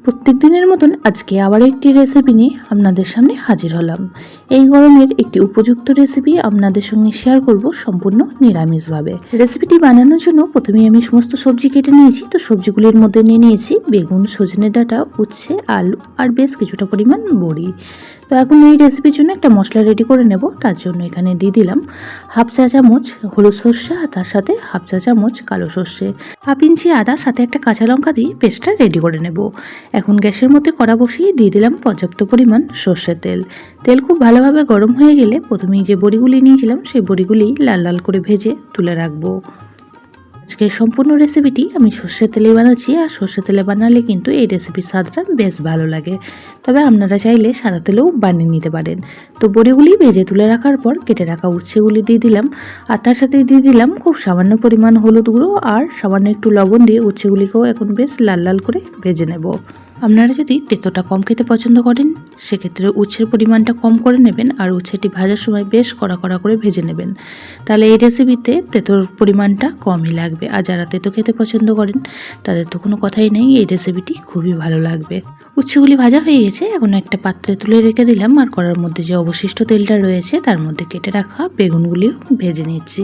প্রত্যেক দিনের মতন আজকে আবার একটি রেসিপি নিয়ে আপনাদের সামনে হাজির হলাম। এই গরমের একটি উপযুক্ত রেসিপি আপনাদের সঙ্গে শেয়ার করব সম্পূর্ণ নিরামিষভাবে। রেসিপিটি বানানোর জন্য প্রথমে আমি সমস্ত সবজি কেটে নিয়েছি। তো সবজিগুলির মধ্যে নিয়ে নিয়েছি বেগুন, সজনে ডাঁটা, উচ্ছে, আলু আর বেশ কিছুটা পরিমাণ বড়ি। তো এখন এই রেসিপির জন্য একটা মশলা রেডি করে নেব। তার জন্য এখানে দিয়ে দিলাম হাফ চা চামচ হলুদ সর্ষে আর তার সাথে হাফ চা চামচ কালো সর্ষে, হাফ ইঞ্চি আদা, সাথে একটা কাঁচা লঙ্কা দিয়ে পেস্টটা রেডি করে নেব। এখন গ্যাসের মধ্যে কড়া বসিয়ে দিয়ে দিলাম পর্যাপ্ত পরিমাণ সর্ষের তেল। তেল খুব ভালোভাবে গরম হয়ে গেলে প্রথমেই যে বড়িগুলি নিয়েছিলাম সেই বড়িগুলি লাল লাল করে ভেজে তুলে রাখবো। আজকের সম্পূর্ণ রেসিপিটি আমি সর্ষের তেলে বানাচ্ছি, আর সর্ষের তেলে বানালে কিন্তু এই রেসিপির স্বাদটা বেশ ভালো লাগে। তবে আপনারা চাইলে সাদা তেলেও বানিয়ে নিতে পারেন। তো বড়িগুলি ভেজে তুলে রাখার পর কেটে রাখা উচ্ছেগুলি দিয়ে দিলাম, আর তার সাথে দিয়ে দিলাম খুব সামান্য পরিমাণ হলুদ গুঁড়ো আর সামান্য একটু লবণ দিয়ে উচ্ছেগুলিকেও এখন বেশ লাল লাল করে ভেজে নেব। আপনারা যদি তেঁতোটা কম খেতে পছন্দ করেন সেক্ষেত্রে উচ্ছের পরিমাণটা কম করে নেবেন, আর উচ্ছেটি ভাজার সময় বেশ কড়া কড়া করে ভেজে নেবেন। তাহলে এই রেসিপিতে তেঁতোর পরিমাণটা কমই লাগবে। আর যারা তেঁতো খেতে পছন্দ করেন তাদের তো কোনো কথাই নেই, এই রেসিপিটি খুবই ভালো লাগবে। উচ্ছেগুলি ভাজা হয়ে গেছে, এখন একটা পাত্রে তুলে রেখে দিলাম। আর কড়ার মধ্যে যে অবশিষ্ট তেলটা রয়েছে তার মধ্যে কেটে রাখা বেগুনগুলিও ভেজে নিচ্ছি।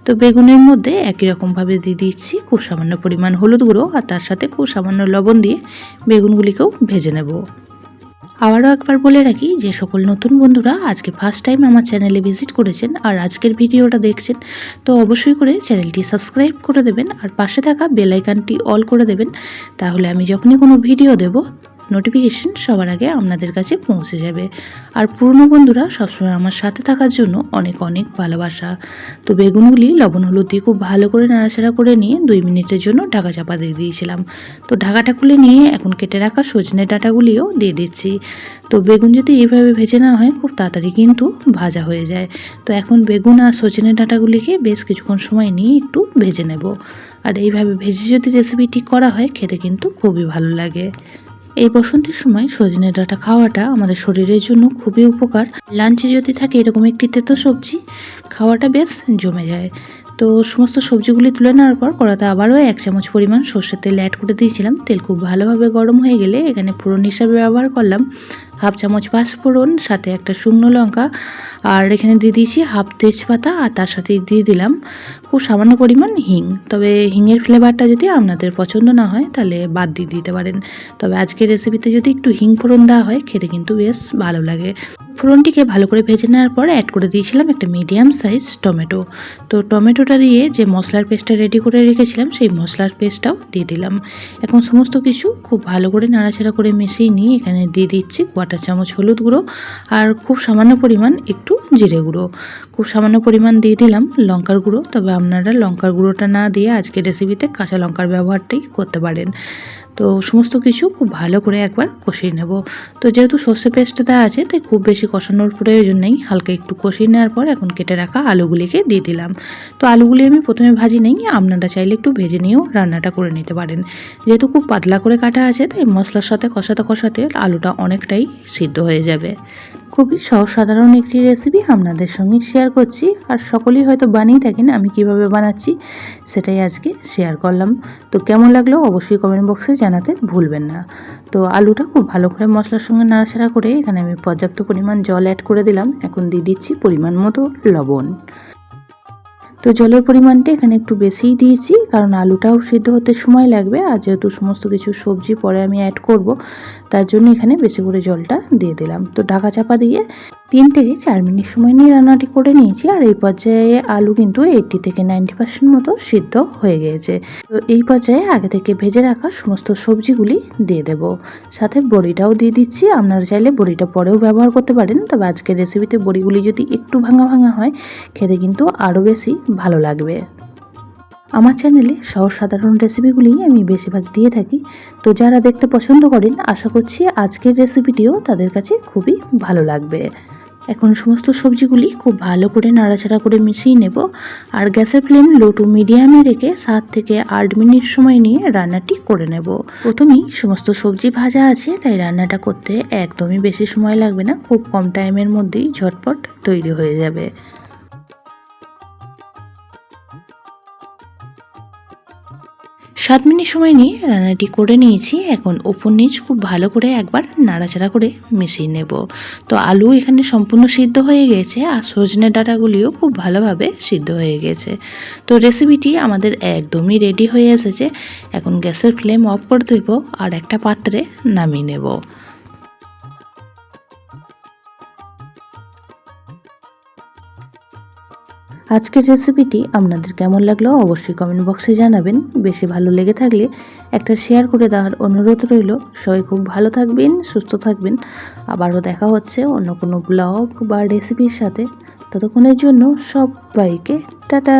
তো বেগুনের মধ্যে একই রকমভাবে দিয়ে দিচ্ছি খুব সামান্য পরিমাণ হলুদ গুঁড়ো, আর তার সাথে খুব সামান্য লবণ দিয়ে বেগুনগুলিকেও ভেজে নেব। আবারও একবার বলে রাখি, যে সকল নতুন বন্ধুরা আজকে ফার্স্ট টাইম আমার চ্যানেলে ভিজিট করেছেন আর আজকের ভিডিওটা দেখছেন, তো অবশ্যই করে চ্যানেলটি সাবস্ক্রাইব করে দেবেন আর পাশে থাকা বেল আইকনটি অল করে দেবেন। তাহলে আমি যখনই কোনো ভিডিও দেব নোটিফিকেশন সবার আগে আপনাদের কাছে পৌঁছে যাবে। আর পুরনো বন্ধুরা সবসময় আমার সাথে থাকার জন্য অনেক অনেক ভালোবাসা। তো বেগুনগুলি লবণ হলুদ দিয়ে খুব ভালো করে নাড়াচাড়া করে নিয়ে 2 মিনিটের জন্য ঢাকা চাপা দিয়ে দিয়েছিলাম। তো ঢাকাটা খুলে নিয়ে এখন কেটে রাখা সজনে ডাঁটাগুলিও দিয়ে দিচ্ছি। তো বেগুন যদি এইভাবে ভেজে নেওয়া হয় খুব তাড়াতাড়ি কিন্তু ভাজা হয়ে যায়। তো এখন বেগুন আর সজনে ডাঁটাগুলিকে বেশ কিছুক্ষণ সময় নিয়ে একটু ভেজে নেব। আর এইভাবে ভেজে যদি রেসিপিটি করা হয় খেতে কিন্তু খুবই ভালো লাগে। এই বসন্তের সময় সজনে ডাঁটা খাওয়াটা আমাদের শরীরের জন্য খুবই উপকার। লাঞ্চে যদি থাকে এরকম একটি তেতো সবজি, খাওয়াটা বেশ জমে যায়। তো সমস্ত সবজিগুলি তুলে নেওয়ার পর কড়াতে আবারও 1 চামচ পরিমাণ সর্ষের তেল অ্যাড করে দিয়েছিলাম। তেল খুব ভালোভাবে গরম হয়ে গেলে এখানে ফোড়ন হিসাবে ব্যবহার করলাম হাফ চামচ পাঁচফোড়ন, সাথে একটা শুকনো লঙ্কা, আর এখানে দিয়ে দিয়েছি হাফ তেজপাতা, আর তার সাথে দিয়ে দিলাম খুব সামান্য পরিমাণ হিং। তবে হিংয়ের ফ্লেভারটা যদি আপনাদের পছন্দ না হয় তাহলে বাদ দিয়ে দিতে পারেন। তবে আজকের রেসিপিতে যদি একটু হিং ফোড়ন দেওয়া হয় খেতে কিন্তু বেশ ভালো লাগে। ফোড়নটিকে ভালো করে ভেজে নেওয়ার পর অ্যাড করে দিয়েছিলাম একটা মিডিয়াম সাইজ টমেটো। তো টমেটোটা দিয়ে যে মশলার পেস্টটা রেডি করে রেখেছিলাম সেই মশলার পেস্টটাও দিয়ে দিলাম। এখন সমস্ত কিছু খুব ভালো করে নাড়াচাড়া করে মিশিয়ে নিয়ে এখানে দিয়ে দিচ্ছি 1/4 চামচ হলুদ গুঁড়ো আর খুব সামান্য পরিমাণ একটু জিরে গুঁড়ো। খুব সামান্য পরিমাণ দিয়ে দিলাম লঙ্কার গুঁড়ো। তবে আপনারা লঙ্কার গুঁড়োটা না দিয়ে আজকের রেসিপিতে কাঁচা লঙ্কার ব্যবহারটাই করতে পারেন। তো সমস্ত কিছু খুব ভালো করে একবার কষিয়ে নেব। তো যেহেতু সর্ষে পেস্টটা দেওয়া আছে তাই খুব বেশি কষানোর প্রয়োজন নেই, হালকা একটু কষিয়ে নেওয়ার পর এখন কেটে রাখা আলুগুলিকে দিয়ে দিলাম। তো আলুগুলি আমি প্রথমে ভাজি নেই, আপনারা চাইলে একটু ভেজে নিয়েও রান্নাটা করে নিতে পারেন। যেহেতু খুব পাতলা করে কাটা আছে তাই মশলার সাথে কষাতে কষাতে আলুটা অনেকটাই সিদ্ধ হয়ে যাবে। খুবই সহজ সাধারণ একটি রেসিপি আপনাদের সঙ্গে শেয়ার করছি, আর সকলেই হয়তো বানিয়ে থাকেন, আমি কিভাবে বানাচ্ছি সেটাই আজকে শেয়ার করলাম। তো কেমন লাগলো অবশ্যই কমেন্ট বক্সে জানাতে ভুলবেন না। তো আলুটা খুব ভালো করে মশলার সঙ্গে নাড়াচাড়া করে এখানে আমি পর্যাপ্ত পরিমাণ জল অ্যাড করে দিলাম। এখন দিয়ে দিচ্ছি পরিমাণ মতো লবণ। তো জলের পরিমাণটা এখানে একটু বেশিই দিয়েছি, কারণ আলুটাও সিদ্ধ হতে সময় লাগবে, আর যেহেতু সমস্ত কিছু সবজি পরে আমি অ্যাড করব তার জন্য এখানে বেশি করে জলটা দিয়ে দিলাম। তো ঢাকা চাপা দিয়ে 3 থেকে 4 মিনিট সময় নিয়ে রান্নাটি করে নিয়েছি। আর এই পর্যায়ে আলু কিন্তু 80 থেকে 90% মতো সিদ্ধ হয়ে গিয়েছে। তো এই পর্যায়ে আগে থেকে ভেজে রাখা সমস্ত সবজিগুলি দিয়ে দেব, সাথে বড়িটাও দিয়ে দিচ্ছি। আপনারা চাইলে বড়িটা পরেও ব্যবহার করতে পারেন, তবে আজকের রেসিপিতে বড়িগুলি যদি একটু ভাঙা ভাঙা হয় খেতে কিন্তু আরও বেশি ভালো লাগবে। আমার চ্যানেলে সহজ সাধারণ রেসিপিগুলি আমি বেশিরভাগ দিয়ে থাকি। তো যারা দেখতে পছন্দ করেন আশা করছি আজকের রেসিপিটিও তাদের কাছে খুবই ভালো লাগবে। এখন সমস্ত সবজিগুলি খুব ভালো করে নাড়াচাড়া করে মিশিয়ে নেব, আর গ্যাসের ফ্লেম লো টু মিডিয়ামে রেখে 7 থেকে 8 মিনিট সময় নিয়ে রান্নাটি করে নেব। প্রথমেই সমস্ত সবজি ভাজা আছে তাই রান্নাটা করতে একদমই বেশি সময় লাগবে না, খুব কম টাইমের মধ্যেই ঝটপট তৈরি হয়ে যাবে। 7 মিনিট সময় নিয়ে রান্নাটি করে নিয়েছি। এখন ওপর নিচ খুব ভালো করে একবার নাড়াচাড়া করে মিশিয়ে নেব। তো আলু এখানে সম্পূর্ণ সিদ্ধ হয়ে গেছে আর সজনে ডাঁটাগুলিও খুব ভালোভাবে সিদ্ধ হয়ে গেছে। তো রেসিপিটি আমাদের একদমই রেডি হয়ে এসেছে। এখন গ্যাসের ফ্লেম অফ করে দেব আর একটা পাত্রে নামিয়ে নেব। আজকের রেসিপিটি আপনাদের কেমন লাগলো অবশ্যই কমেন্ট বক্সে জানাবেন। বেশি ভালো লেগে থাকলে একটা শেয়ার করে দেওয়ার অনুরোধ রইল। সবাই খুব ভালো থাকবেন, সুস্থ থাকবেন। আবারও দেখা হচ্ছে অন্য কোনো ব্লগ বা রেসিপির সাথে। ততক্ষণের জন্য সবাইকে টাটা।